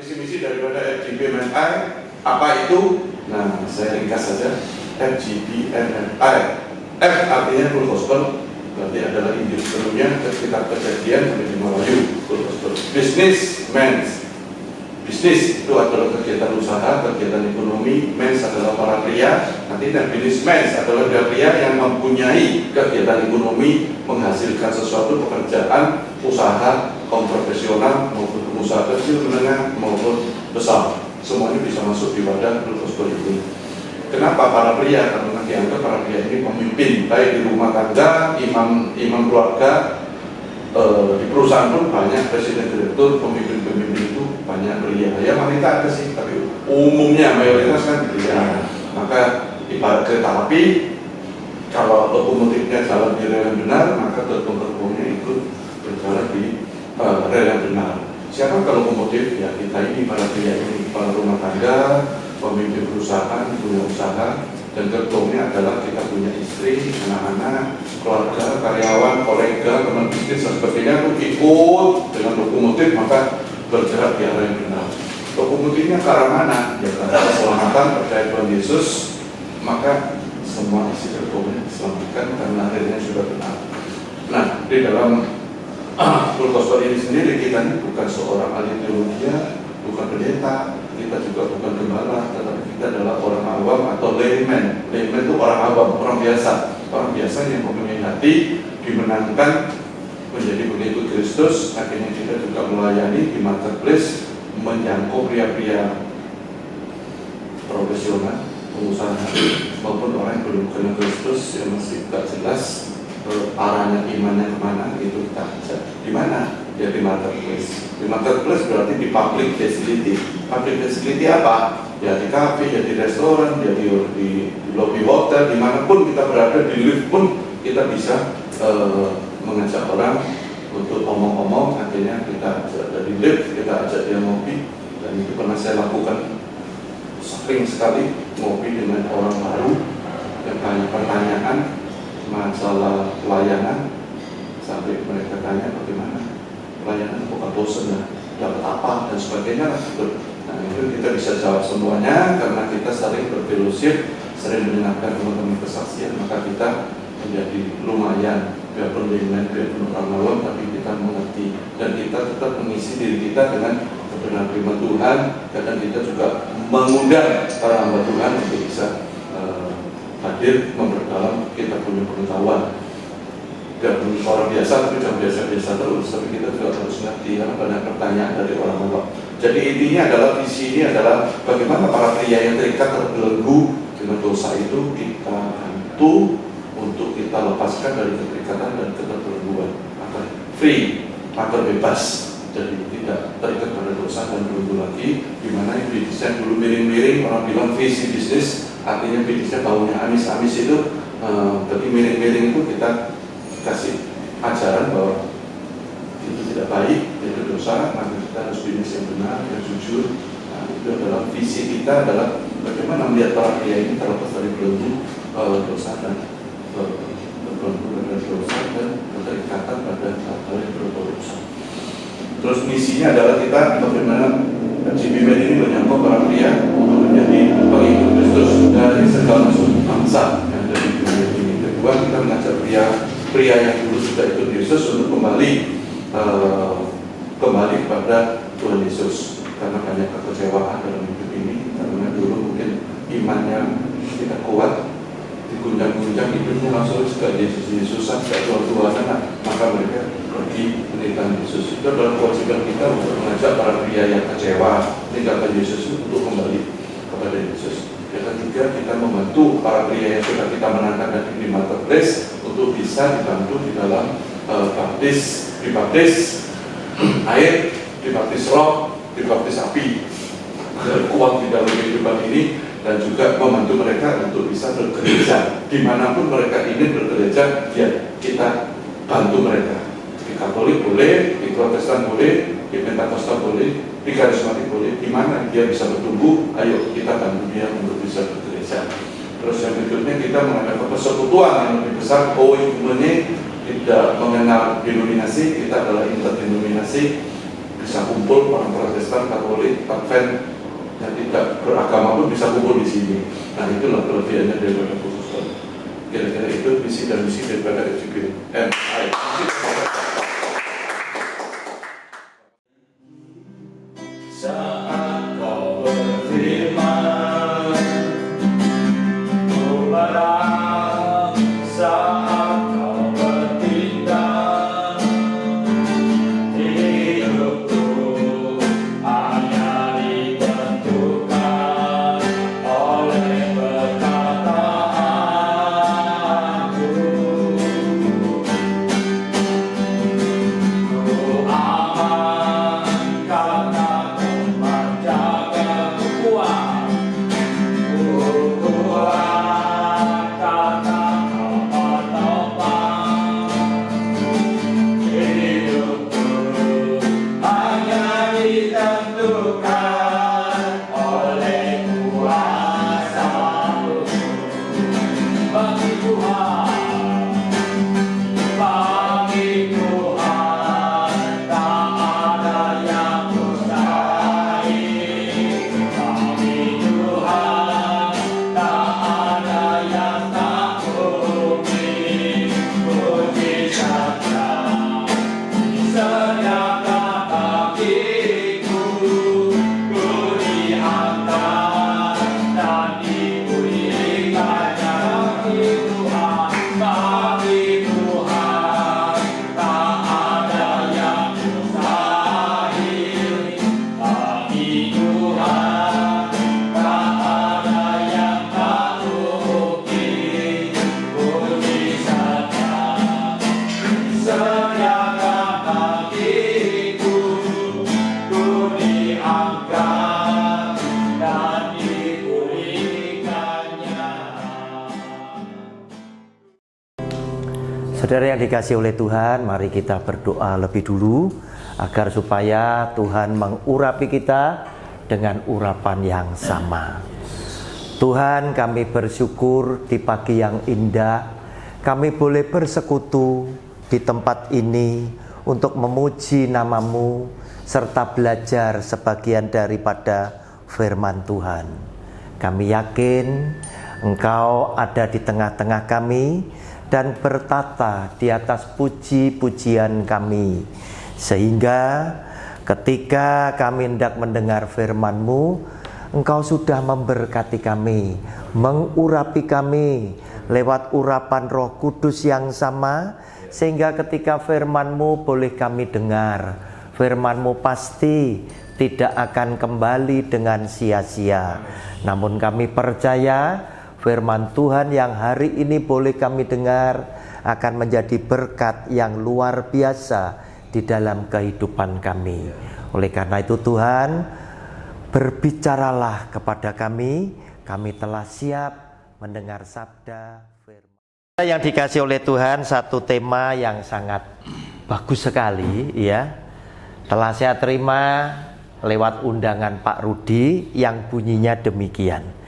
visi misi daripada FGBMNI apa itu? Nah, saya ringkas saja. FGBMNI, F artinya full gospel, berarti adalah Injil seluruhnya, Kitab Kejadian sampai di Melayu, full gospel. Bisnis itu adalah kegiatan usaha, kegiatan ekonomi. Mens adalah para pria. Nanti bisnis mens adalah pria yang mempunyai kegiatan ekonomi, menghasilkan sesuatu pekerjaan, usaha, kaum profesional maupun pengusaha kecil, menengah maupun besar. Semuanya bisa masuk di wadah full gospel ini. Kenapa para pria? Karena dianggap para pria ini pemimpin, baik di rumah tangga, imam keluarga, di perusahaan pun banyak presiden direktur, pemimpin-pemimpin itu banyak pria. Ya wanita ada sih, tapi umumnya mayoritas kan pria. Maka ibarat kereta api, kalau lokomotifnya jalan di rel yang benar, maka gerbong-gerbongnya ikut berjalan di rel yang benar. Siapa kalau lokomotif? Ya kita ini, para pria ini, para rumah tangga, pemimpin perusahaan, punya usaha, dan gerbongnya adalah kita punya istri, anak-anak, keluarga, karyawan, kolega, teman bisnis, dan sebagainya itu ikut dengan lokomotif, maka bergerak di arah yang benar. Lokomotifnya ke arah mana? Ya ke arah keselamatan, percaya Tuhan Yesus, maka semua isi gerbongnya diselamatkan karena akhirnya sudah benar. Nah, di dalam full gospel ini sendiri, kita ini bukan seorang ahli teologi, bukan pendeta, kita juga bukan gembala, tetapi kita adalah orang awam atau layman. Layman itu orang awam, orang biasa yang mempunyai hati, dimenangkan menjadi pengikut Kristus. Akhirnya kita juga melayani di marketplace, menjangkau pria-pria profesional, pengusaha maupun orang yang belum kenal Kristus, yang masih tidak jelas arahnya imannya kemana, itu kita ajak. Di mana? Ya di marketplace. Di marketplace berarti di public facility. Public facility apa? Ya di kafe, ya di restoran, ya di lobby hotel, dimanapun kita berada, di lift pun kita bisa mengajak orang untuk omong-omong. Akhirnya kita ajak dari lift, kita ajak dia ngopi, dan itu pernah saya lakukan sering sekali, ngopi dengan orang baru yang banyak pertanyaan masalah pelayanan, sampai mereka tanya bagaimana pelayanan, kok bosan ya, dapat apa dan sebagainya. Nah itu kita bisa jawab semuanya karena kita sering berfellowship, sering mendengarkan teman-teman kesaksian, maka kita menjadi lumayan, biarpun layman, biarpun orang awam, tapi kita mengerti dan kita tetap mengisi diri kita dengan kebenaran firman Tuhan. Kadang kita juga mengundang para hamba Tuhan untuk bisa hadir memperdalam kita punya pengetahuan. Dan orang biasa, tapi jangan biasa-biasa terus, tapi kita juga harus ngerti karena banyak pertanyaan dari orang awam. Jadi intinya adalah, visi ini adalah bagaimana para pria yang terikat terbelenggu dengan dosa itu kita bantu untuk kita lepaskan dari keterikatan dan keterbelengguan, agar free, agar bebas, jadi tidak terikat pada dosa dan belenggu lagi. Dimana yang bisnisnya dulu miring-miring, orang bilang visi bisnis, artinya bisnisnya baunya amis-amis itu, tapi miring-miring itu kita kasih ajaran bahwa itu tidak baik, itu dosa, maka kita harus bisnis yang benar, yang jujur. Nah, itu adalah visi kita, adalah bagaimana melihat para pria ini terlepas dari belenggu dosa dan berbelenggu pada dosa dan keterikatan pada hal yang berdosa. Terus misinya adalah kita bagaimana FGBMN ini menyangkut para pria untuk menjadi pengikut Kristus dari segala macam bangsa yang ada di dunia ini. Kedua, kita mengajak pria yang dulu sudah ikut Yesus untuk kembali kepada Tuhan Yesus, karena banyak kekecewaan dalam hidup ini, karena dulu mungkin imannya tidak kuat, digunjang-gunjang hidupnya langsung juga Yesusan, tidak Tuhan-Tuhanan, maka mereka pergi meninggalkan Yesus. Itu adalah kewajiban kita untuk mengajak para pria yang kecewa meninggalkan Yesus untuk kembali kepada Yesus. Dan juga kita membantu para pria yang sudah kita menangkan di marketplace untuk bisa dibantu di dalam dibaptis air, dibaptis roh, dibaptis api, agar kuat di dalam kehidupan ini, dan juga membantu mereka untuk bisa bergereja dimanapun mereka ingin bergereja. Ya kita bantu mereka. Di Katolik boleh, di Protestan boleh, di Pentakosta boleh, di Karismatik boleh. Di mana dia bisa bertumbuh, ayo kita bantu dia untuk bisa bergereja. Terus yang berikutnya kita mengadakan persekutuan yang lebih besar. ini tidak mengenal denominasi, kita adalah interdenominasi. bisa kumpul, orang Protestan, Katolik, Advent yang tidak beragama pun bisa kumpul di sini. Nah, itulah kelebihannya daripada Boston. Kira-kira itu visi dan misi daripada FGBMI. Saat kau berfirman, ku berang. Saat kau bertindak, hidupku hanya ditentukan oleh perkataanku. Ku aman karena menjaga kuat, kuat karena kau menopang hidupku, hanya ditentukan oleh kuasa-Mu. Bagi Tuhan, bagi Tuhan, tak ada yang mustahil. Bagi Tuhan, tak ada yang tak mungkin. Puji saja, sediakan bagiku, ku diangkat dan dipulihkannya. Bagi Tuhan, tak ada yang mustahil. Bagi Tuhan, tak ada yang tak mungkin. Puji saja, sediakan bagiku, ku diangkat dan dipulihkannya. Saudara yang dikasihi oleh Tuhan, mari kita berdoa lebih dulu agar supaya Tuhan mengurapi kita dengan urapan yang sama. Tuhan, kami bersyukur di pagi yang indah kami boleh bersekutu di tempat ini untuk memuji nama-Mu serta belajar sebagian daripada firman Tuhan. Kami yakin Engkau ada di tengah-tengah kami dan bertata di atas puji-pujian kami, sehingga ketika kami hendak mendengar firman-Mu, Engkau sudah memberkati kami, mengurapi kami lewat urapan Roh Kudus yang sama, sehingga ketika firman-Mu boleh kami dengar, firman-Mu pasti tidak akan kembali dengan sia-sia. Namun kami percaya firman Tuhan yang hari ini boleh kami dengar akan menjadi berkat yang luar biasa di dalam kehidupan kami. Oleh karena itu Tuhan, berbicaralah kepada kami telah siap mendengar sabda firman. Yang dikasih oleh Tuhan, satu tema yang sangat bagus sekali ya. Telah saya terima lewat undangan Pak Rudi yang bunyinya demikian.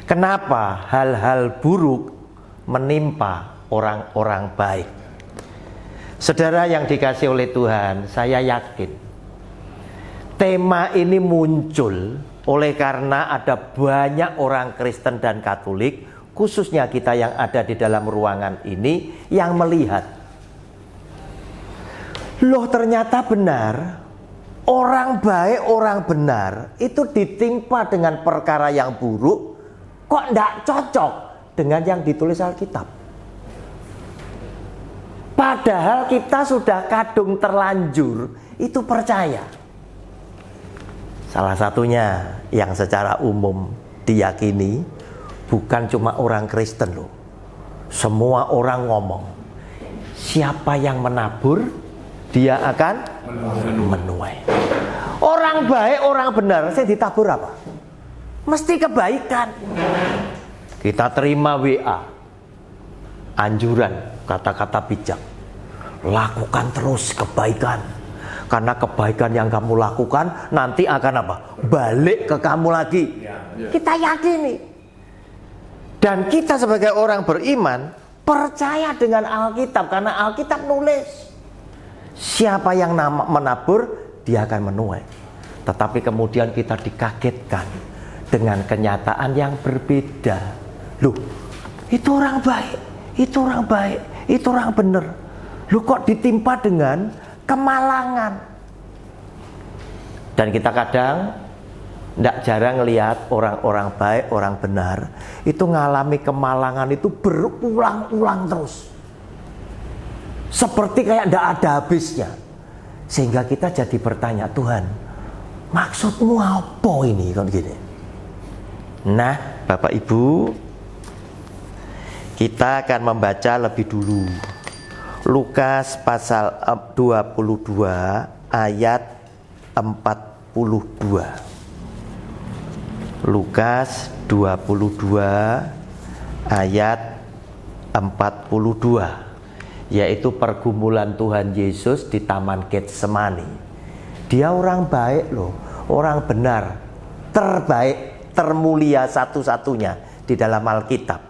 Kenapa hal-hal buruk menimpa orang-orang baik? Saudara yang dikasih oleh Tuhan, saya yakin tema ini muncul oleh karena ada banyak orang Kristen dan Katolik, khususnya kita yang ada di dalam ruangan ini, yang melihat, loh ternyata benar, orang baik, orang benar itu ditimpa dengan perkara yang buruk, kok tidak cocok dengan yang ditulis Alkitab. Padahal kita sudah kadung terlanjur itu percaya. Salah satunya yang secara umum diyakini, bukan cuma orang Kristen loh, semua orang ngomong, siapa yang menabur dia akan menuai. Orang baik, orang benar, saya ditabur apa? Mesti kebaikan. Kita terima WA, anjuran, kata-kata bijak, lakukan terus kebaikan, karena kebaikan yang kamu lakukan nanti akan apa? Balik ke kamu lagi. Kita yakini. Dan kita sebagai orang beriman percaya dengan Alkitab, karena Alkitab nulis siapa yang menabur dia akan menuai. Tetapi kemudian kita dikagetkan dengan kenyataan yang berbeda. Loh, itu orang baik, itu orang baik, itu orang benar. Loh, kok ditimpa dengan kemalangan? Dan kita kadang tidak jarang lihat orang-orang baik, orang benar itu ngalami kemalangan itu berulang-ulang terus. Seperti kayak tidak ada habisnya. Sehingga kita jadi bertanya, Tuhan, maksudmu apa ini? Kan gini. Nah, Bapak Ibu, kita akan membaca lebih dulu Lukas pasal 22 ayat 42. Lukas 22 ayat 42, yaitu pergumulan Tuhan Yesus di Taman Getsemani. Dia orang baik loh, orang benar, terbaik, termulia satu-satunya di dalam Alkitab.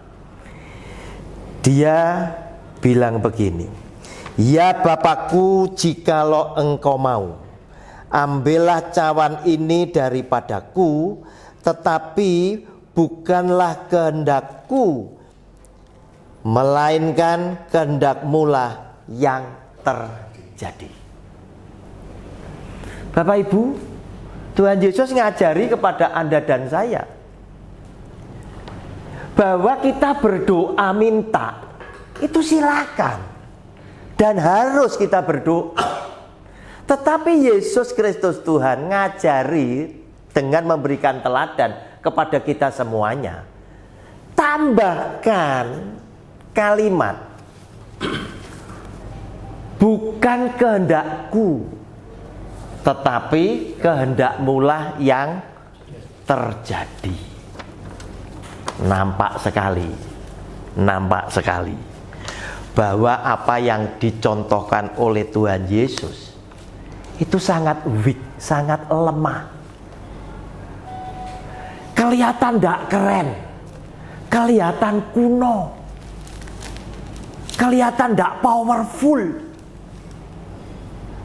Dia bilang begini, "Ya Bapakku, jikalau engkau mau, ambillah cawan ini daripadaku, tetapi bukanlah kehendakku, melainkan kehendak-Mulah yang terjadi." Bapak Ibu, Tuhan Yesus ngajari kepada Anda dan saya bahwa kita berdoa minta itu silakan dan harus kita berdoa. Tetapi Yesus Kristus Tuhan ngajari dengan memberikan teladan kepada kita semuanya. Tambahkan kalimat, bukan kehendakku, tetapi kehendak-Mulah yang terjadi. Nampak sekali bahwa apa yang dicontohkan oleh Tuhan Yesus itu sangat weak, sangat lemah. Kelihatan tidak keren, kelihatan kuno, kelihatan tidak powerful.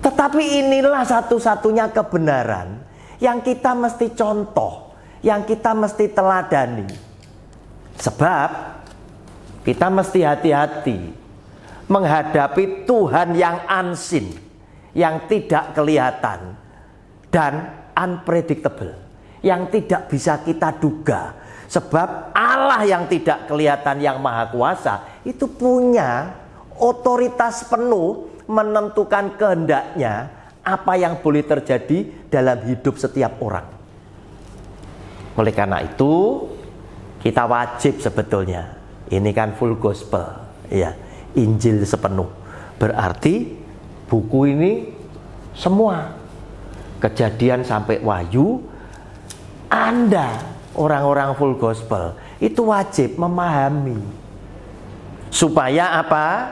Tetapi inilah satu-satunya kebenaran yang kita mesti contoh, yang kita mesti teladani. Sebab kita mesti hati-hati menghadapi Tuhan yang unseen, yang tidak kelihatan dan unpredictable, yang tidak bisa kita duga. Sebab Allah yang tidak kelihatan, yang maha kuasa, itu punya otoritas penuh menentukan kehendaknya apa yang boleh terjadi dalam hidup setiap orang. Oleh karena itu kita wajib sebetulnya, ini kan full gospel, ya, Injil sepenuh. Berarti buku ini semua, Kejadian sampai Wahyu, Anda orang-orang full gospel itu wajib memahami. Supaya apa?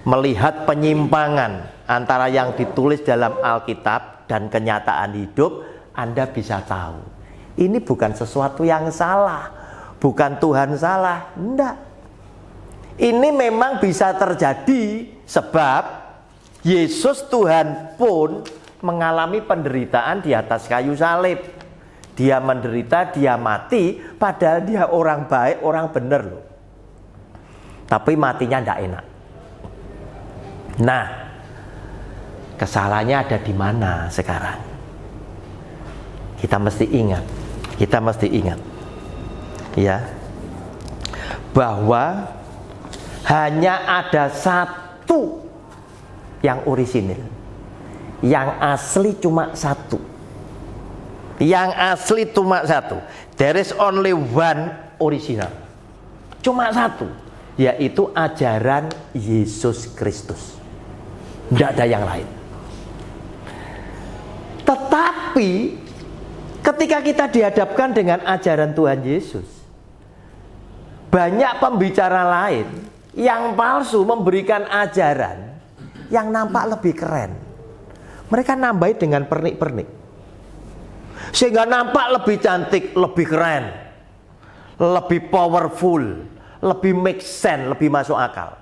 Melihat penyimpangan antara yang ditulis dalam Alkitab dan kenyataan hidup, Anda bisa tahu. Ini bukan sesuatu yang salah, bukan Tuhan salah, enggak. Ini memang bisa terjadi sebab Yesus Tuhan pun mengalami penderitaan di atas kayu salib. Dia menderita, dia mati, padahal dia orang baik, orang benar loh. Tapi matinya enggak enak. Nah, kesalahannya ada di mana sekarang? Kita mesti ingat, ya, bahwa hanya ada satu yang orisinil, yang asli cuma satu. Yang asli cuma satu. There is only one original. Cuma satu, yaitu ajaran Yesus Kristus. Tidak ada yang lain. Tetapi ketika kita dihadapkan dengan ajaran Tuhan Yesus, banyak pembicara lain yang palsu memberikan ajaran yang nampak lebih keren. Mereka nambahi dengan pernik-pernik, sehingga nampak lebih cantik, lebih keren, lebih powerful, lebih make sense, lebih masuk akal.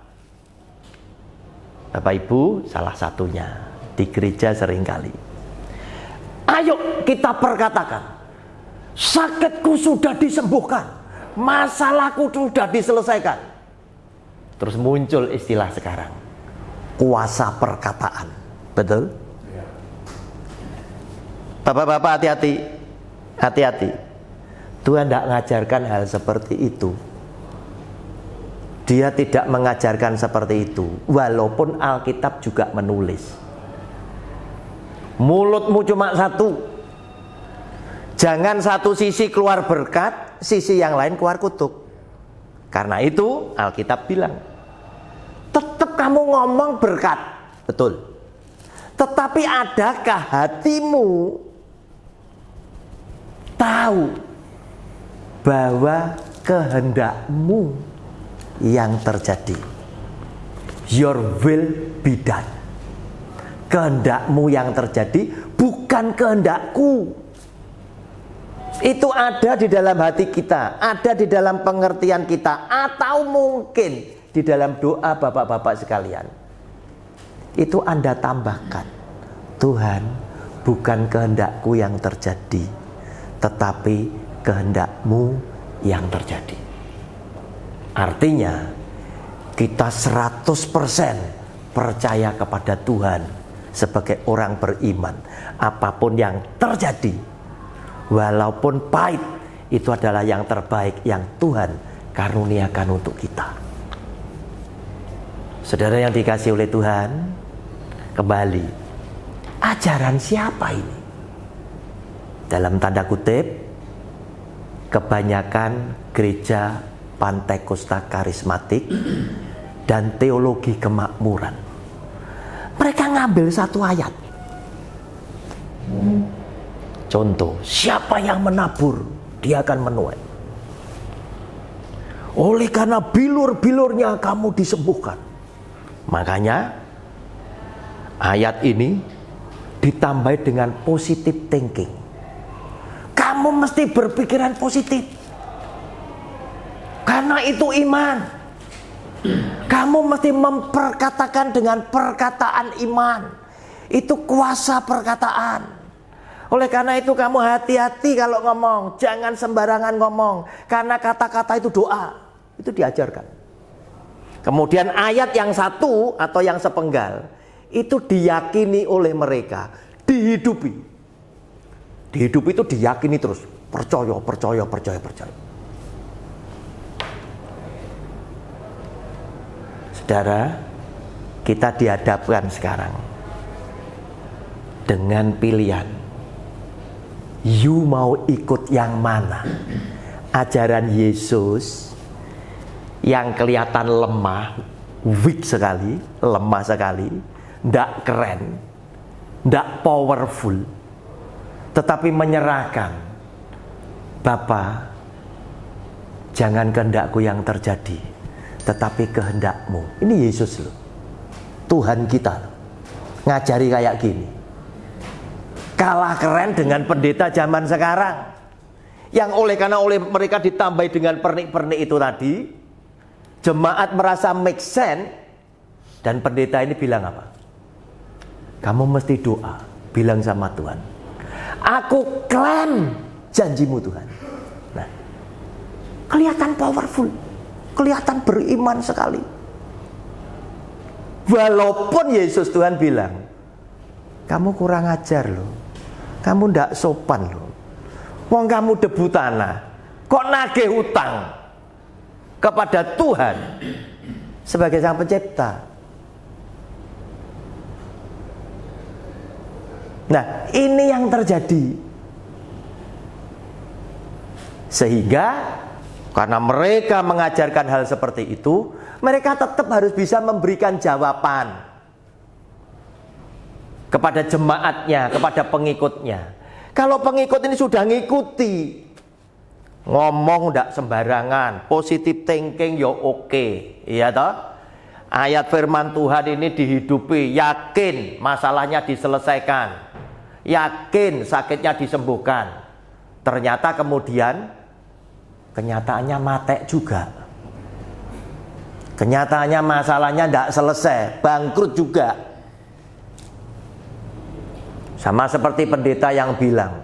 Bapak Ibu, salah satunya di gereja seringkali Ayo kita perkatakan, sakitku sudah disembuhkan, masalahku sudah diselesaikan. Terus muncul istilah sekarang, kuasa perkataan. Betul? Bapak-bapak hati-hati, hati-hati. Tuhan tidak mengajarkan hal seperti itu. Dia tidak mengajarkan seperti itu, walaupun Alkitab juga menulis. Mulutmu cuma satu. Jangan satu sisi keluar berkat, sisi yang lain keluar kutuk. Karena itu Alkitab bilang, tetap kamu ngomong berkat, betul. Tetapi adakah hatimu tahu bahwa kehendakmu yang terjadi? Your will be done. Kehendakmu yang terjadi, bukan kehendakku. Itu ada di dalam hati kita, ada di dalam pengertian kita, atau mungkin di dalam doa bapak-bapak sekalian. Itu Anda tambahkan, Tuhan, bukan kehendakku yang terjadi, tetapi kehendakmu yang terjadi. Artinya kita 100% percaya kepada Tuhan sebagai orang beriman. Apapun yang terjadi, walaupun pahit, itu adalah yang terbaik yang Tuhan karuniakan untuk kita. Saudara yang dikasihi oleh Tuhan, kembali, ajaran siapa ini? Dalam tanda kutip, kebanyakan gereja Pantekosta karismatik dan teologi kemakmuran, mereka ngambil satu ayat. Contoh, siapa yang menabur, dia akan menuai. Oleh karena bilur-bilurnya kamu disembuhkan. Makanya ayat ini ditambah dengan positive thinking. Kamu mesti berpikiran positif, karena itu iman. Kamu mesti memperkatakan dengan perkataan iman. Itu kuasa perkataan. Oleh karena itu kamu hati-hati kalau ngomong. Jangan sembarangan ngomong, karena kata-kata itu doa. Itu diajarkan. Kemudian ayat yang satu atau yang sepenggal, itu diyakini oleh mereka, dihidupi. Dihidupi itu diyakini terus. Percaya, percaya, percaya, percaya. Saudara, kita dihadapkan sekarang dengan pilihan. You mau ikut yang mana? Ajaran Yesus yang kelihatan lemah, weak sekali, lemah sekali, tidak keren, tidak powerful, tetapi menyerahkan. Bapa, jangan kehendakku yang terjadi, tetapi kehendakmu. Ini Yesus loh, Tuhan kita loh, ngajari kayak gini. Kalah keren dengan pendeta zaman sekarang, yang karena oleh mereka ditambah dengan pernik-pernik itu tadi, jemaat merasa make sense. Dan pendeta ini bilang apa? Kamu mesti doa, bilang sama Tuhan, aku klaim janjimu Tuhan. Nah, kelihatan powerful, kelihatan beriman sekali. Walaupun Yesus Tuhan bilang, kamu kurang ajar loh, kamu ndak sopan loh, wong kamu debu tanah, kok nagih hutang kepada Tuhan sebagai Sang Pencipta. Nah, ini yang terjadi. Sehingga karena mereka mengajarkan hal seperti itu, mereka tetap harus bisa memberikan jawaban kepada jemaatnya, kepada pengikutnya. Kalau pengikut ini sudah ngikuti, ngomong tidak sembarangan, positive thinking ya oke, iya toh? Ayat firman Tuhan ini dihidupi, yakin masalahnya diselesaikan, yakin sakitnya disembuhkan. Ternyata kemudian kenyataannya matek juga. Kenyataannya masalahnya tidak selesai, bangkrut juga. Sama seperti pendeta yang bilang,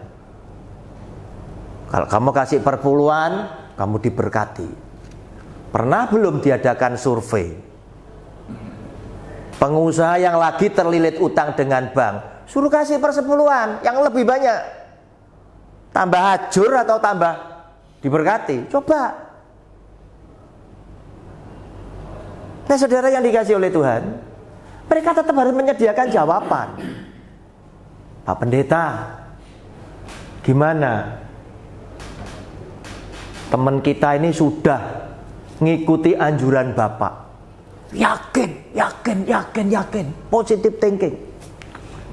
kalau kamu kasih perpuluhan, kamu diberkati. Pernah belum diadakan survei? Pengusaha yang lagi terlilit utang dengan bank, suruh kasih persepuluhan yang lebih banyak. Tambah hajur atau tambah diberkati? Coba. Nah saudara yang dikasih oleh Tuhan, mereka tetap harus menyediakan jawaban. Pak Pendeta, gimana? Teman kita ini sudah ngikuti anjuran Bapak. Yakin. Positive thinking.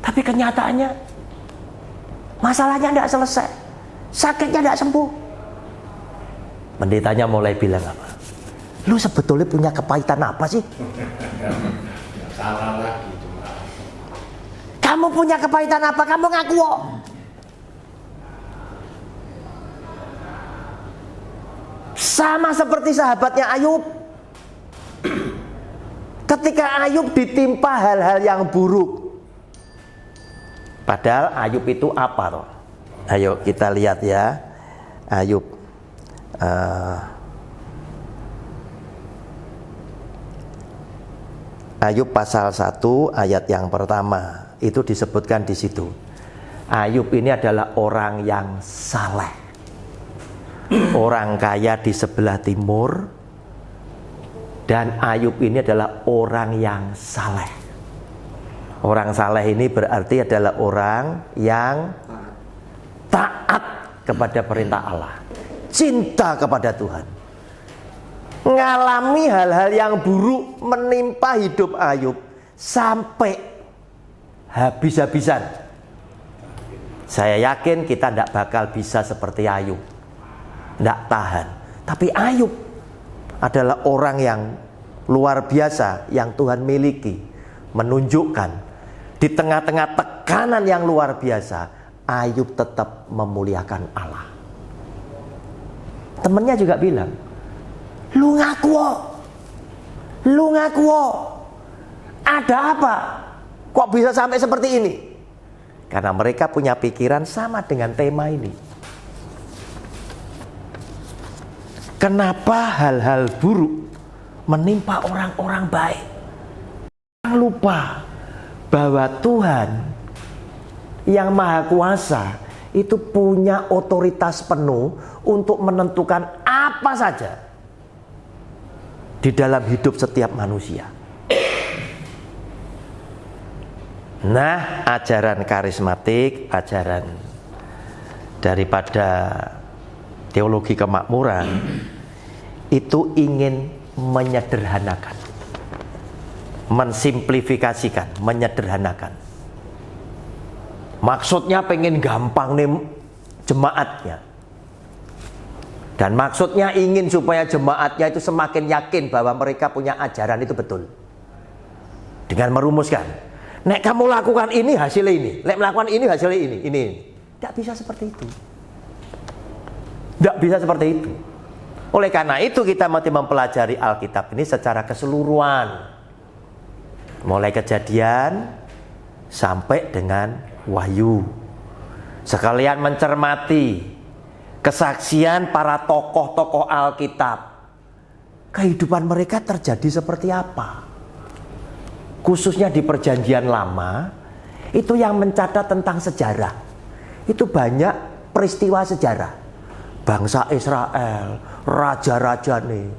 Tapi kenyataannya, masalahnya tidak selesai. Sakitnya tidak sembuh. Pendetanya mulai bilang apa? Lu sebetulnya punya kepahitan apa sih? Salah lagi. Kamu punya kepahitan apa? Kamu ngaku kok. Sama seperti sahabatnya Ayub. Ketika Ayub ditimpa hal-hal yang buruk. Padahal Ayub itu apa toh? Ayo kita lihat ya. Ayub Ayub pasal 1 ayat yang pertama. Itu disebutkan di situ. Ayub ini adalah orang yang saleh. Orang kaya di sebelah timur. Dan Ayub ini adalah orang yang saleh. Orang saleh ini berarti adalah orang yang taat kepada perintah Allah. Cinta kepada Tuhan. Ngalami hal-hal yang buruk menimpa hidup Ayub sampai habis-habisan. Saya yakin kita tidak bakal bisa seperti Ayub, tidak tahan. Tapi Ayub adalah orang yang luar biasa yang Tuhan miliki, menunjukkan di tengah-tengah tekanan yang luar biasa, Ayub tetap memuliakan Allah. Temennya juga bilang, lu ngaku, ada apa? Kok bisa sampai seperti ini? Karena mereka punya pikiran sama dengan tema ini. Kenapa hal-hal buruk menimpa orang-orang baik? Jangan lupa bahwa Tuhan yang Maha Kuasa itu punya otoritas penuh untuk menentukan apa saja di dalam hidup setiap manusia. Nah, ajaran karismatik, ajaran daripada teologi kemakmuran itu ingin menyederhanakan, mensimplifikasikan, menyederhanakan. Maksudnya pengen gampang nih jemaatnya. Dan maksudnya ingin supaya jemaatnya itu semakin yakin bahwa mereka punya ajaran itu betul. Dengan merumuskan, nek kamu lakukan ini hasilnya ini, nek melakukan ini hasilnya ini. Tidak bisa seperti itu. Tidak bisa seperti itu. Oleh karena itu kita mesti mempelajari Alkitab ini secara keseluruhan. Mulai Kejadian sampai dengan Wahyu. Sekalian mencermati kesaksian para tokoh-tokoh Alkitab. Kehidupan mereka terjadi seperti apa? Khususnya di Perjanjian Lama, itu yang mencatat tentang sejarah. Itu banyak peristiwa sejarah. Bangsa Israel, raja-raja nih,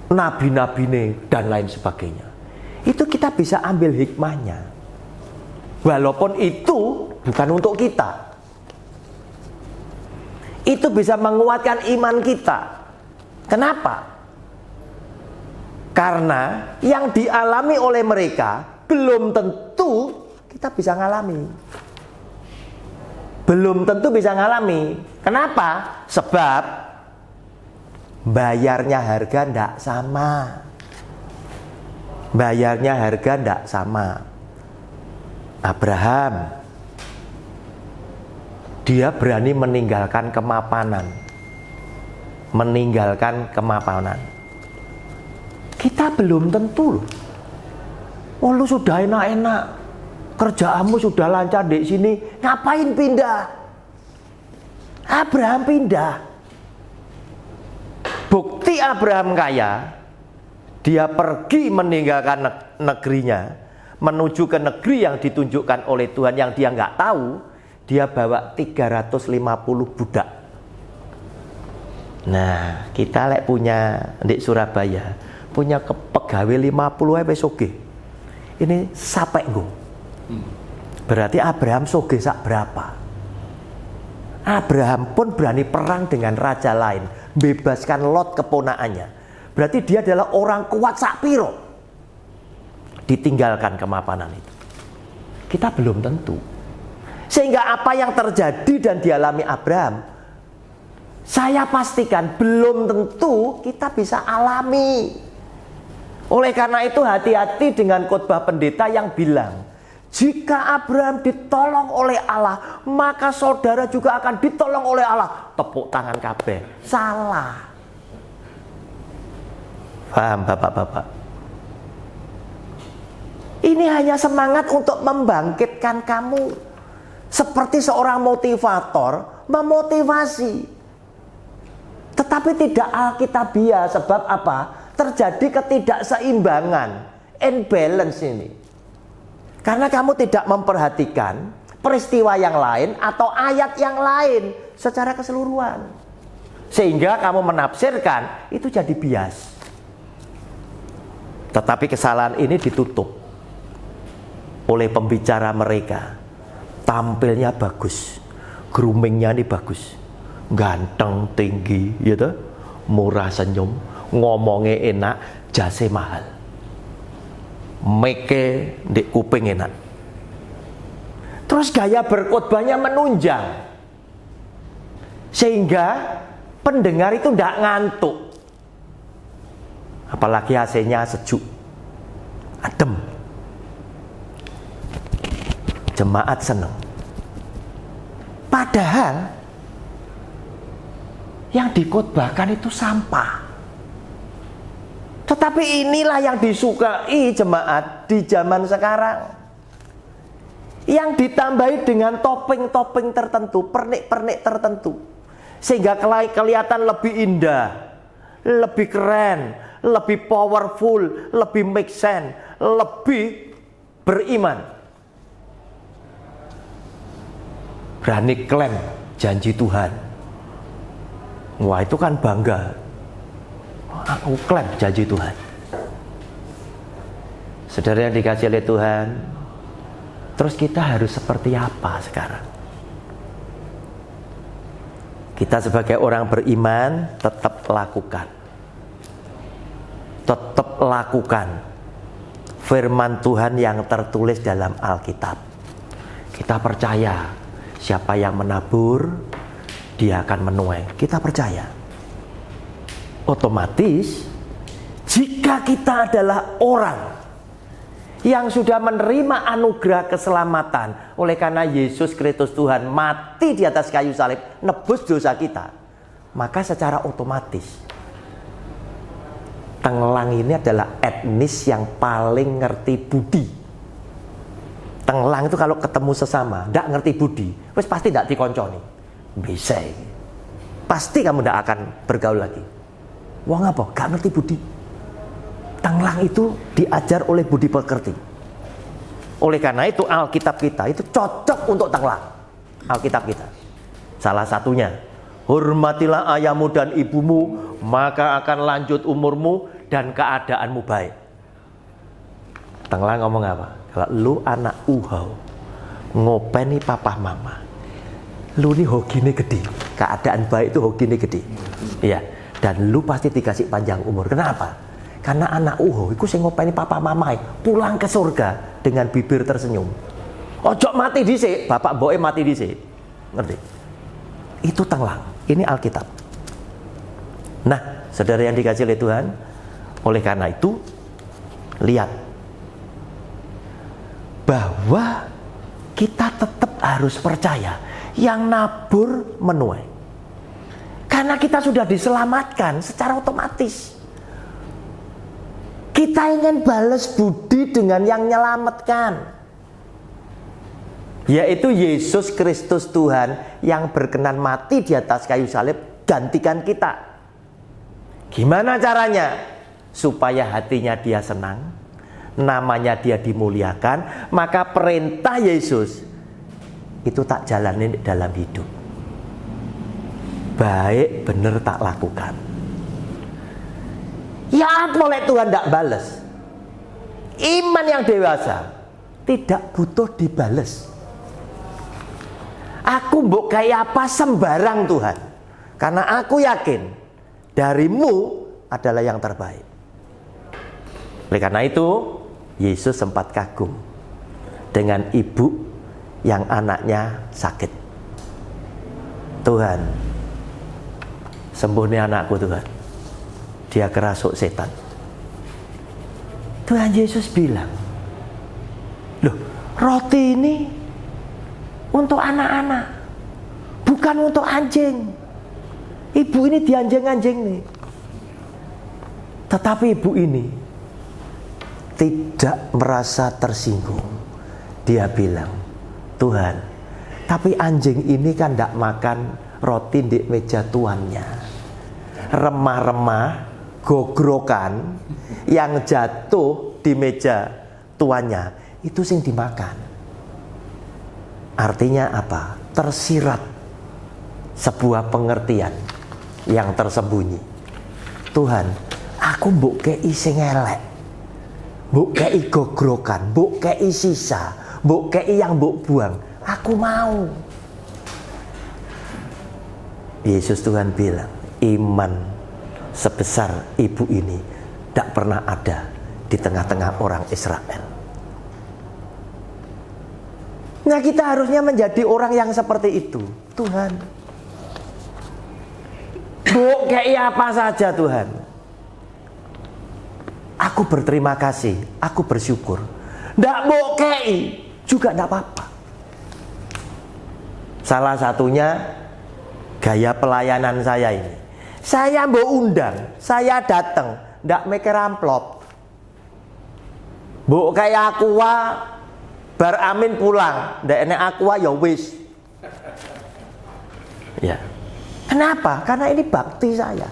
nabi-nabi nih, dan lain sebagainya. Itu kita bisa ambil hikmahnya. Walaupun itu bukan untuk kita. Itu bisa menguatkan iman kita. Kenapa? Karena yang dialami oleh mereka belum tentu kita bisa ngalami. Belum tentu bisa ngalami. Kenapa? Sebab bayarnya harga tidak sama. Bayarnya harga tidak sama. Abraham, dia berani meninggalkan kemapanan. Meninggalkan kemapanan. Kita belum tentu loh. Oh lu sudah enak-enak, kerjaanmu sudah lancar di sini, ngapain pindah? Abraham pindah. Bukti Abraham kaya, dia pergi meninggalkan negerinya, menuju ke negeri yang ditunjukkan oleh Tuhan yang dia nggak tahu. Dia bawa 350 budak. Nah, kita lek punya di Surabaya, punya pegawai 50 ae wis sugih. Ini sapek nggo. Berarti Abraham sugih sak berapa? Abraham pun berani perang dengan raja lain, bebaskan Lot keponakannya. Berarti dia adalah orang kuat sak piro. Ditinggalkan kemapanan itu. Kita belum tentu. Sehingga apa yang terjadi dan dialami Abraham, saya pastikan belum tentu kita bisa alami. Oleh karena itu hati-hati dengan khotbah pendeta yang bilang, jika Abraham ditolong oleh Allah, maka saudara juga akan ditolong oleh Allah. Tepuk tangan kabeh. Salah. Paham Bapak-bapak? Ini hanya semangat untuk membangkitkan kamu. Seperti seorang motivator memotivasi. Tetapi tidak alkitabiah. Sebab apa? Terjadi ketidakseimbangan, imbalance ini. Karena kamu tidak memperhatikan peristiwa yang lain atau ayat yang lain secara keseluruhan. Sehingga kamu menafsirkan itu jadi bias. Tetapi kesalahan ini ditutup oleh pembicara mereka. Tampilnya bagus, groomingnya ini bagus, ganteng, tinggi, gitu, murah senyum, ngomongnya enak, jasa mahal, meke di kuping enak. Terus gaya berkhotbahnya menunjang, sehingga pendengar itu tidak ngantuk. Apalagi AC-nya sejuk, adem. Jemaat senang. Padahal yang dikhotbahkan itu sampah. Tetapi inilah yang disukai jemaat di zaman sekarang. Yang ditambahi dengan topping-topping tertentu, pernik-pernik tertentu. Sehingga kelihatan lebih indah, lebih keren, lebih powerful, lebih make sense, lebih beriman. Berani klaim janji Tuhan. Wah, itu kan bangga. Aku klaim janji Tuhan. Saudara yang dikasih oleh Tuhan, terus kita harus seperti apa sekarang? Kita sebagai orang beriman tetap lakukan. Tetap lakukan firman Tuhan yang tertulis dalam Alkitab. Kita percaya siapa yang menabur, dia akan menuai. Kita percaya. Otomatis, jika kita adalah orang yang sudah menerima anugerah keselamatan, oleh karena Yesus Kristus Tuhan mati di atas kayu salib, nebus dosa kita, maka secara otomatis, Tenglang ini adalah etnis yang paling ngerti budi. Tenglang itu kalau ketemu sesama, tidak ngerti budi, wes pasti tidak dikonconi. Bisa, pasti kamu tidak akan bergaul lagi. Wong apa? Gak ngerti budi. Tenglang itu diajar oleh budi pekerti. Oleh karena itu Alkitab kita itu cocok untuk tenglang. Alkitab kita. Salah satunya, hormatilah ayahmu dan ibumu, maka akan lanjut umurmu dan keadaanmu baik. Tenglang ngomong apa? Kalau lu anak uhau, ngopeni papa mama, lu ini hogine gede. Keadaan baik itu hogine gede. Iya. Dan lu pasti dikasih panjang umur. Kenapa? Karena anak uhau itu sing ngopeni papa mama pulang ke surga dengan bibir tersenyum. Ojo mati dhisik, bapak mboke mati dhisik. Ngerti? Itu tenglang. Ini Alkitab. Nah, saudara yang dikasih oleh Tuhan, oleh karena itu lihat bahwa kita tetap harus percaya yang nabur menuai. Karena kita sudah diselamatkan secara otomatis. Kita ingin balas budi dengan yang menyelamatkan. yaitu Yesus Kristus Tuhan yang berkenan mati di atas kayu salib gantikan kita. Gimana caranya? Supaya hatinya dia senang, namanya dia dimuliakan, maka perintah Yesus itu tak jalanin dalam hidup. Baik bener tak lakukan. Ya boleh Tuhan tidak balas. Iman yang dewasa tidak butuh dibales. Aku mbok kayak apa sembarang Tuhan, karena aku yakin darimu adalah yang terbaik. Oleh karena itu Yesus sempat kagum dengan ibu yang anaknya sakit. Tuhan, sembuhni anakku Tuhan, dia kerasuk setan. Tuhan Yesus bilang, loh, roti ini untuk anak-anak, bukan untuk anjing. Ibu ini dianjing-anjing nih. Tetapi ibu ini tidak merasa tersinggung. Dia bilang, Tuhan, tapi anjing ini kan tidak makan roti di meja tuannya. Remah-remah, gogrokan yang jatuh di meja tuannya itu sing dimakan. Artinya apa? Tersirat sebuah pengertian yang tersembunyi. Tuhan, aku mbok kei sing elek, mbok kei gogrokan, mbok kei sisa, mbok kei yang mbok buang, aku mau. Yesus Tuhan bilang, iman sebesar ibu ini tidak pernah ada di tengah-tengah orang Israel. Nah, kita harusnya menjadi orang yang seperti itu. Tuhan, mbok kei apa saja Tuhan, aku berterima kasih, aku bersyukur. Ndak mbok kei juga ndak apa-apa. Salah satunya gaya pelayanan saya ini. Saya mbok undang, saya datang, ndak mikir amplop. Mbok kayak aqua bar amin pulang, ndak enek aqua ya wis. Ya. Kenapa? Karena ini bakti saya.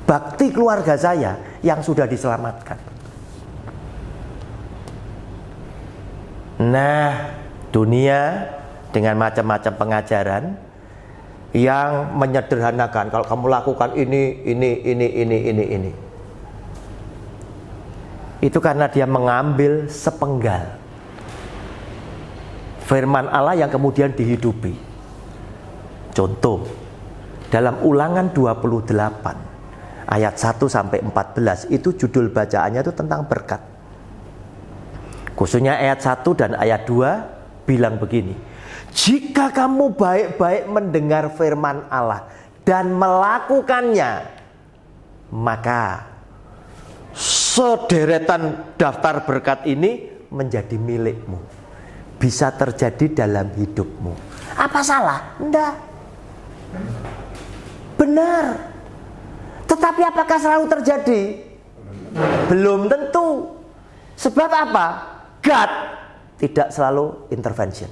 Bakti keluarga saya yang sudah diselamatkan. Nah, dunia dengan macam-macam pengajaran yang menyederhanakan, kalau kamu lakukan ini. Itu karena dia mengambil sepenggal firman Allah yang kemudian dihidupi. Contoh, dalam Ulangan 28 ayat 1 sampai 14 itu judul bacaannya itu tentang berkat. Khususnya ayat 1 dan ayat 2 bilang begini, jika kamu baik-baik mendengar firman Allah dan melakukannya, maka sederetan daftar berkat ini menjadi milikmu. Bisa terjadi dalam hidupmu. Apa salah? Enggak. Benar. Tetapi apakah selalu terjadi? Belum tentu. Sebab apa? God tidak selalu intervention.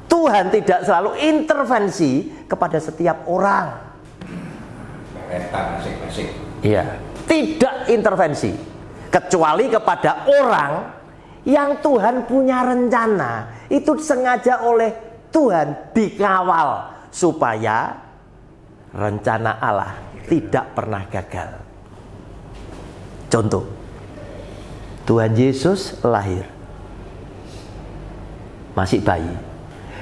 Tuhan tidak selalu intervensi kepada setiap orang. Iya, tidak intervensi kecuali kepada orang yang Tuhan punya rencana. Itu sengaja oleh Tuhan dikawal supaya rencana Allah tidak pernah gagal. Contoh, Tuhan Yesus lahir masih bayi.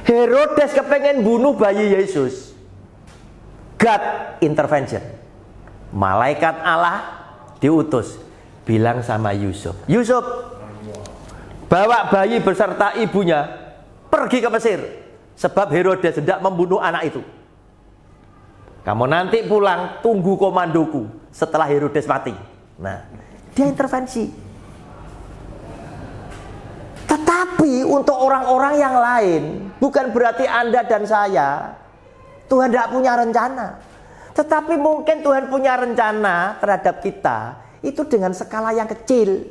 Herodes kepengen bunuh bayi Yesus. God intervention. Malaikat Allah diutus bilang sama Yusuf, Yusuf, bawa bayi beserta ibunya pergi ke Mesir, sebab Herodes hendak membunuh anak itu. Kamu nanti pulang tunggu komandoku setelah Herodes mati. Nah, dia intervensi. Tetapi untuk orang-orang yang lain, bukan berarti Anda dan saya Tuhan tidak punya rencana. Tetapi mungkin Tuhan punya rencana terhadap kita itu dengan skala yang kecil.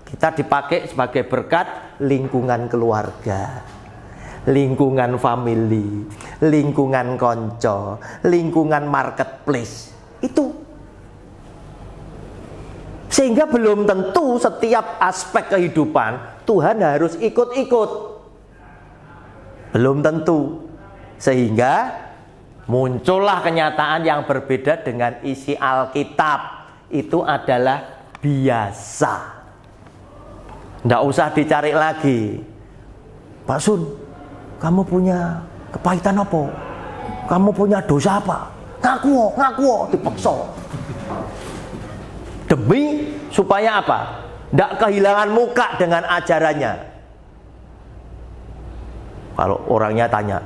Kita dipakai sebagai berkat lingkungan keluarga, lingkungan family, lingkungan konco, lingkungan marketplace. Itu. Sehingga belum tentu setiap aspek kehidupan Tuhan harus ikut-ikut. Belum tentu. Sehingga muncullah kenyataan yang berbeda dengan isi Alkitab. Itu adalah biasa. Nggak usah dicari lagi. Pak Sun, kamu punya kepahitan apa? Kamu punya dosa apa? Ngaku, dipaksa. Demi supaya apa? Nggak kehilangan muka dengan ajarannya. Kalau orangnya tanya,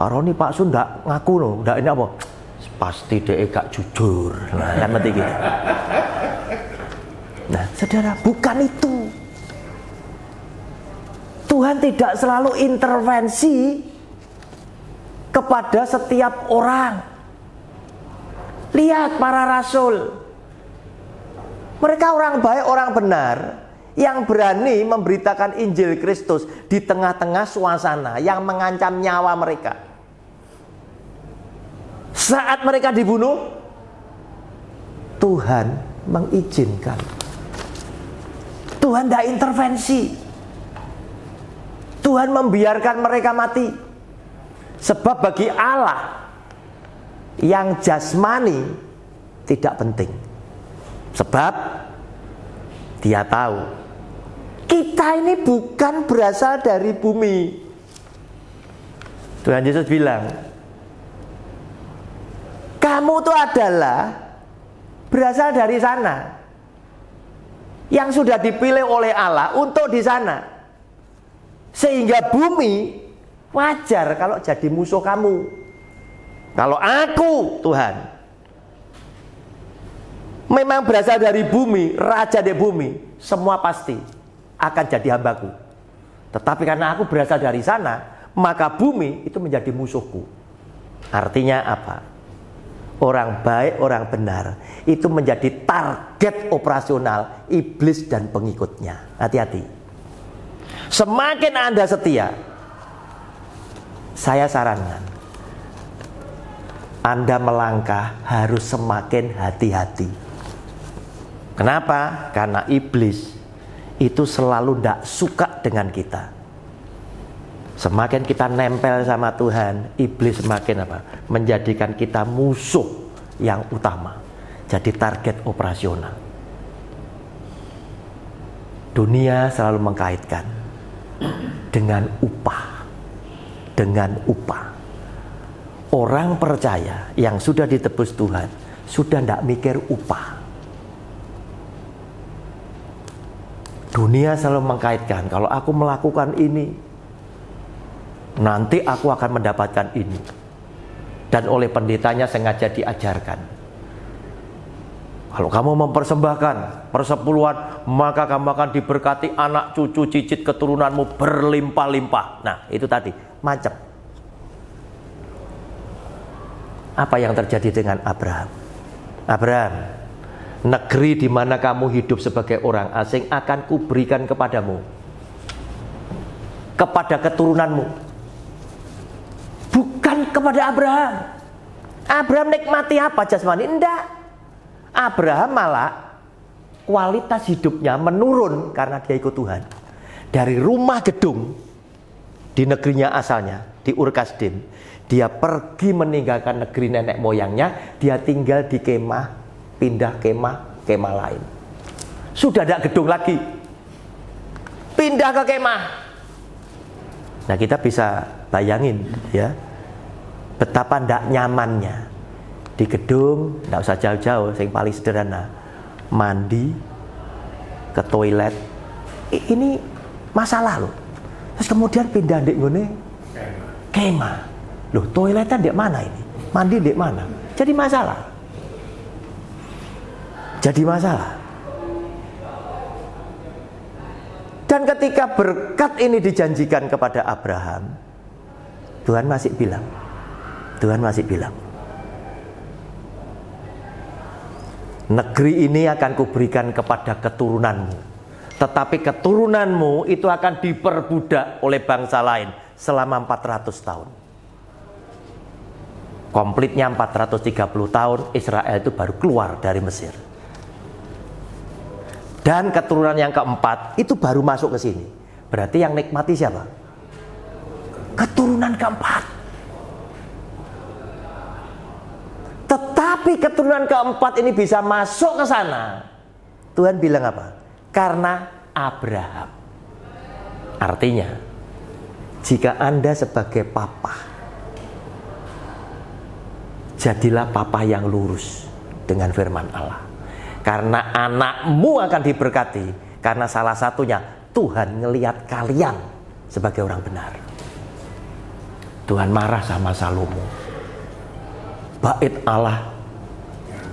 Pak Roni, Pak Sun nggak ngaku loh, nggak ini apa? Pasti dia gak jujur. Nah, kan mati gitu. Nah, saudara, bukan itu. Tuhan tidak selalu intervensi kepada setiap orang. Lihat para rasul. Mereka orang baik, orang benar, yang berani memberitakan Injil Kristus di tengah-tengah suasana yang mengancam nyawa mereka. Saat mereka dibunuh, Tuhan mengizinkan. Tuhan tidak intervensi. Tuhan membiarkan mereka mati. Sebab bagi Allah, yang jasmani tidak penting. Sebab Dia tahu kita ini bukan berasal dari bumi. Tuhan Yesus bilang, kamu itu adalah berasal dari sana, yang sudah dipilih oleh Allah untuk di sana. Sehingga bumi wajar kalau jadi musuh kamu. Kalau aku, Tuhan, memang berasal dari bumi, raja di bumi, semua pasti akan jadi hambaku. Tetapi karena aku berasal dari sana, maka bumi itu menjadi musuhku. Artinya apa? Orang baik, orang benar itu menjadi target operasional iblis dan pengikutnya. Hati-hati. Semakin Anda setia, saya sarankan Anda melangkah harus semakin hati-hati. Kenapa? Karena iblis itu selalu tidak suka dengan kita. Semakin kita nempel sama Tuhan, iblis semakin apa? Menjadikan kita musuh yang utama. Jadi target operasional. Dunia selalu mengkaitkan dengan upah. Dengan upah. Orang percaya yang sudah ditebus Tuhan sudah tidak mikir upah. Dunia selalu mengkaitkan, kalau aku melakukan ini, nanti aku akan mendapatkan ini. Dan oleh pendetanya sengaja diajarkan, kalau kamu mempersembahkan persepuluhan, maka kamu akan diberkati anak cucu cicit keturunanmu berlimpah-limpah. Nah, itu tadi macam. Apa yang terjadi dengan Abraham? Abraham, negeri di mana kamu hidup sebagai orang asing akan kuberikan kepadamu, kepada keturunanmu. Bukan kepada Abraham. Abraham nikmati apa jasmani? Enggak. Abraham malah kualitas hidupnya menurun karena dia ikut Tuhan. Dari rumah gedung di negerinya asalnya, di Ur Kasdim, dia pergi meninggalkan negeri nenek moyangnya. Dia tinggal di kemah, pindah kemah lain. Sudah tidak gedung lagi, pindah ke kemah. Nah, kita bisa bayangin ya, betapa tidak nyamannya di gedung. Tidak usah jauh-jauh, yang paling sederhana, mandi, ke toilet, ini masalah loh. Terus kemudian pindah di ngene kemah. Loh, toiletnya di mana ini? Mandi di mana? Jadi masalah. Jadi masalah. Dan ketika berkat ini dijanjikan kepada Abraham, Tuhan masih bilang, negeri ini akan kuberikan kepada keturunanmu, tetapi keturunanmu itu akan diperbudak oleh bangsa lain. selama 400 tahun. Komplitnya 430 tahun Israel itu baru keluar dari Mesir. Dan keturunan yang keempat itu baru masuk ke sini. Berarti yang nikmati siapa? Keturunan keempat. Tetapi keturunan keempat ini bisa masuk ke sana. Tuhan bilang apa? Karena Abraham. Artinya, jika Anda sebagai papa, jadilah papa yang lurus dengan firman Allah. Karena anakmu akan diberkati. Karena salah satunya Tuhan ngelihat kalian sebagai orang benar. Tuhan marah sama Salomo. Bait Allah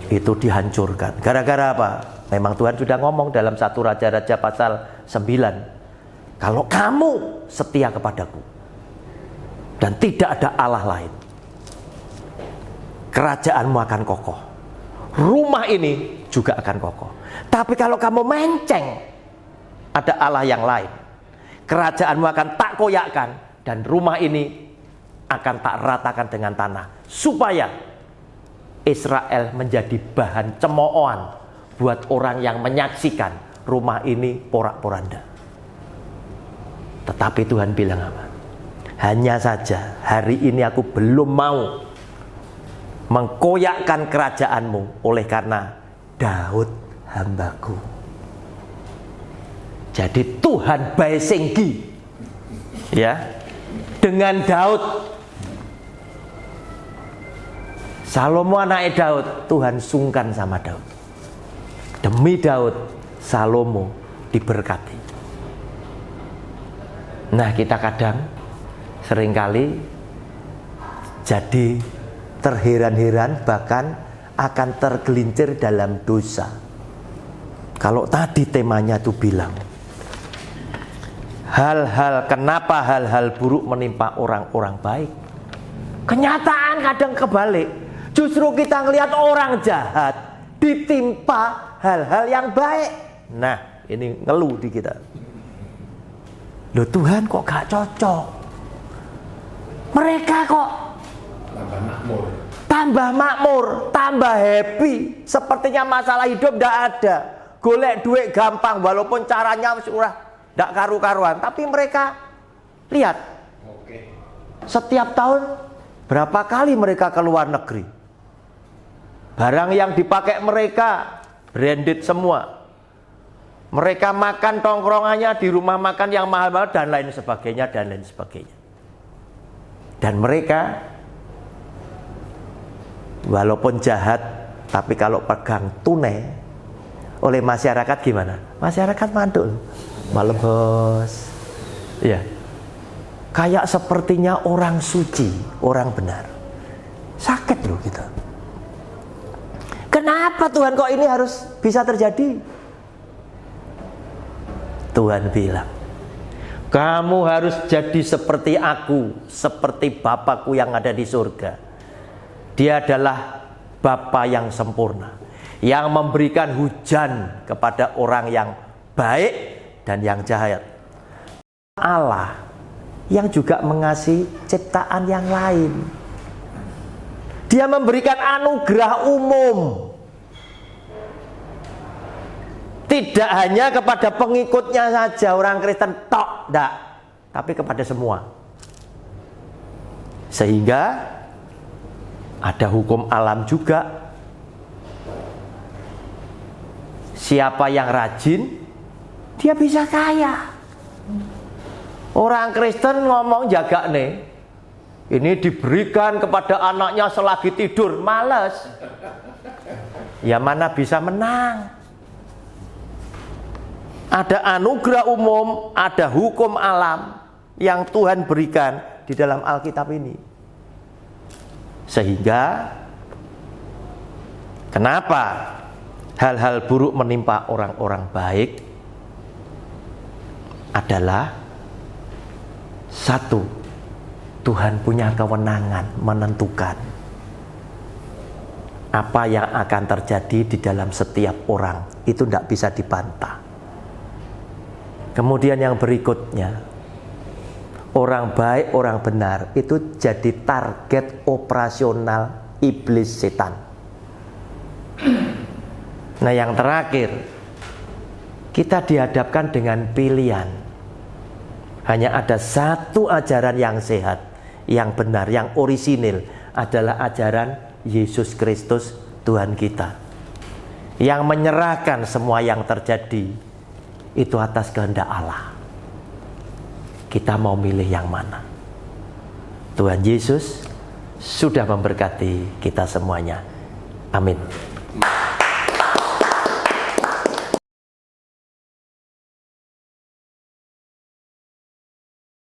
itu dihancurkan. Gara-gara apa? Memang Tuhan sudah ngomong dalam 1 Raja-Raja pasal 9. Kalau kamu setia kepadaku dan tidak ada Allah lain, kerajaanmu akan kokoh. Rumah ini juga akan kokoh. Tapi kalau kamu menceng, ada Allah yang lain, kerajaanmu akan tak koyakkan dan rumah ini akan tak ratakan dengan tanah, supaya Israel menjadi bahan cemoohan buat orang yang menyaksikan rumah ini porak-poranda. Tetapi Tuhan bilang apa? Hanya saja hari ini aku belum mau mengkoyakkan kerajaanmu oleh karena Daud hambaku. Jadi Tuhan baesenggi ya dengan Daud. Salomo anaknya Daud, Tuhan sungkan sama Daud. Demi Daud, Salomo diberkati. Nah, kita kadang seringkali jadi terheran-heran, bahkan akan tergelincir dalam dosa. Kalau tadi temanya tuh bilang, kenapa hal-hal buruk menimpa orang-orang baik? Kenyataan kadang kebalik. Justru kita ngelihat orang jahat ditimpa hal-hal yang baik. Nah, ini ngeluh di kita. Loh, Tuhan kok gak cocok? Mereka kok tambah makmur, tambah happy. Sepertinya masalah hidup gak ada. Golek duit gampang, walaupun caranya sudah gak karu-karuan. Tapi mereka, lihat, setiap tahun berapa kali mereka ke luar negeri. Barang yang dipakai mereka branded semua. Mereka makan tongkrongannya di rumah makan yang mahal-mahal dan lain sebagainya, dan lain sebagainya. Dan mereka walaupun jahat, tapi kalau pegang tunai oleh masyarakat gimana? Masyarakat mandul. Malam bos. Iya. Kayak sepertinya orang suci, orang benar. Sakit loh kita. Kenapa Tuhan kok ini harus bisa terjadi? Tuhan bilang, kamu harus jadi seperti aku, seperti Bapakku yang ada di surga. Dia adalah Bapa yang sempurna, yang memberikan hujan kepada orang yang baik dan yang jahat. Allah yang juga mengasihi ciptaan yang lain. Dia memberikan anugerah umum. Tidak hanya kepada pengikutnya saja, orang Kristen tok, enggak, tapi kepada semua. Sehingga ada hukum alam juga. Siapa yang rajin, dia bisa kaya. Orang Kristen ngomong jaga nih, ini diberikan kepada anaknya selagi tidur, males. Ya mana bisa menang. Ada anugerah umum, ada hukum alam yang Tuhan berikan di dalam Alkitab ini. Sehingga kenapa hal-hal buruk menimpa orang-orang baik adalah satu, Tuhan punya kewenangan menentukan apa yang akan terjadi di dalam setiap orang. Itu tidak bisa dibantah. Kemudian yang berikutnya, orang baik, orang benar itu jadi target operasional iblis setan. Nah, yang terakhir, kita dihadapkan dengan pilihan. Hanya ada satu ajaran yang sehat, yang benar, yang orisinil, adalah ajaran Yesus Kristus Tuhan kita, yang menyerahkan semua yang terjadi itu atas kehendak Allah. Kita mau milih yang mana? Tuhan Yesus sudah memberkati kita semuanya. Amin.